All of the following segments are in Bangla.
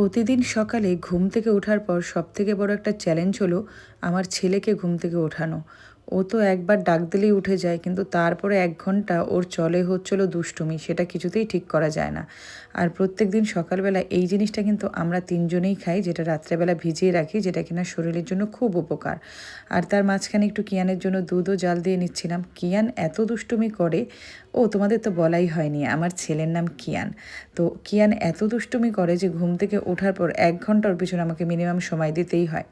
প্রতিদিন সকালে ঘুম থেকে ওঠার পর সবথেকে বড় একটা চ্যালেঞ্জ হলো আমার ছেলেকে ঘুম থেকে ওঠানো। ও তো একবার ডাক দিলেই উঠে যায়, কিন্তু তারপরে ১ ঘন্টা ওর চলে হচ্ছিল দুষ্টুমি, সেটা কিছুতেই ঠিক করা যায় না। আর প্রত্যেকদিন সকালবেলা এই জিনিসটা কিন্তু আমরা ৩ জনেই খাই, যেটা রাত্রেবেলা ভিজিয়ে রাখি, যেটা কিনা শরীরের জন্য খুব উপকার। আর তার মাঝখানে একটু কিয়ানের জন্য দুধও জাল দিয়ে নিচ্ছিলাম। কিয়ান এত দুষ্টুমি করে, তোমাদের তো বলাই হয়নি, আমার ছেলের নাম কিয়ান। তো কিয়ান এত দুষ্টুমি করে যে ঘুম থেকে ওঠার পর ১ ঘন্টা ওর পিছনে আমাকে মিনিমাম সময় দিতেই হয়।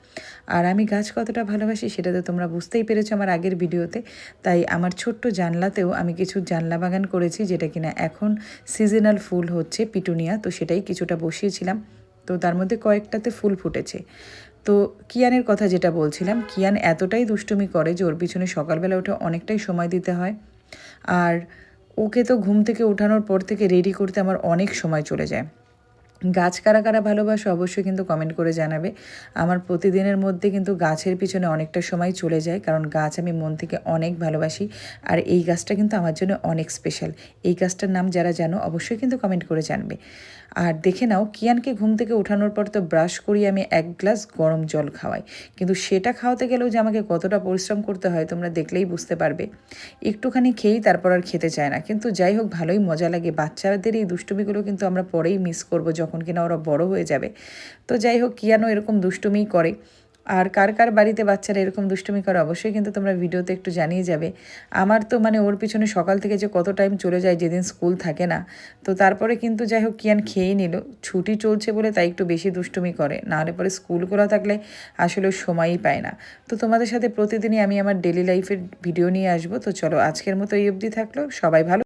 আর আমি গাছ কতটা ভালোবাসি সেটা তো তোমরা বুঝতেই পেরেছো আমার আগের ভিডিওতে। তাই আমার ছোট্ট জানলাতেও আমি কিছু জানলা বাগান করেছি, যেটা কিনা এখন সিজনাল ফুল হচ্ছে পিটুনিয়া, তো সেটাই কিছুটা বসিয়েছিলাম। তো তার মধ্যে কয়েকটাতে ফুল ফুটেছে। তো কিয়ানের কথা যেটা বলছিলাম, কিয়ান এতটাই দুষ্টুমি করে যে ওর পিছনে সকালবেলা উঠে অনেকটাই সময় দিতে হয়। আর ওকে তো ঘুম থেকে ওঠানোর পর থেকে রেডি করতে আমার অনেক সময় চলে যায়। গাছ কারা কারা ভালোবাসো অবশ্যই কিন্তু কমেন্ট করে জানাবে। আমার প্রতিদিনের মধ্যে কিন্তু গাছের পিছনে অনেকটা সময় চলে যায়, কারণ গাছ আমি মন থেকে অনেক ভালোবাসি। আর এই গাছটা কিন্তু আমার জন্য অনেক স্পেশাল। এই গাছটার নাম যারা জানো অবশ্যই কিন্তু কমেন্ট করে জানবে। আর দেখে নাও, কিয়ানকে ঘুম থেকে ওঠানোর পর তো ব্রাশ করিয়ে আমি ১ গ্লাস গরম জল খাওয়াই, কিন্তু সেটা খাওয়াতে গেলেও যে আমাকে কতটা পরিশ্রম করতে হয় তোমরা দেখলেই বুঝতে পারবে। একটুখানি খেয়েই তারপর আর খেতে চায় না, কিন্তু যাই হোক ভালোই মজা লাগে। বাচ্চাদের এই দুষ্টুমিগুলো কিন্তু আমরা পরেই মিস করব, যখন কিনা ওরা বড় হয়ে যাবে। তো যাই হোক, কিয়ানও এরকম দুষ্টুমিই করে। আর কার কার বাড়িতে বাচ্চারা এরকম দুষ্টুমি করে অবশ্যই কিন্তু তোমরা ভিডিওতে একটু জানিয়ে যাবে। আমার তো মানে ওর পিছনে সকাল থেকে যে কত টাইম চলে যায় যেদিন স্কুল থাকে না। তো তারপরে কিন্তু যাই হোক কিয়ান খেয়েই নিল, ছুটি চলছে বলে তাই একটু বেশি দুষ্টুমি করে, নাহলে পরে স্কুল খোলা থাকলে আসলে সময়ই পায় না। তো তোমাদের সাথে প্রতিদিনই আমি আমার ডেলি লাইফের ভিডিও নিয়ে আসবো। তো চলো আজকের মতো এই অবধি থাকলো, সবাই ভালো।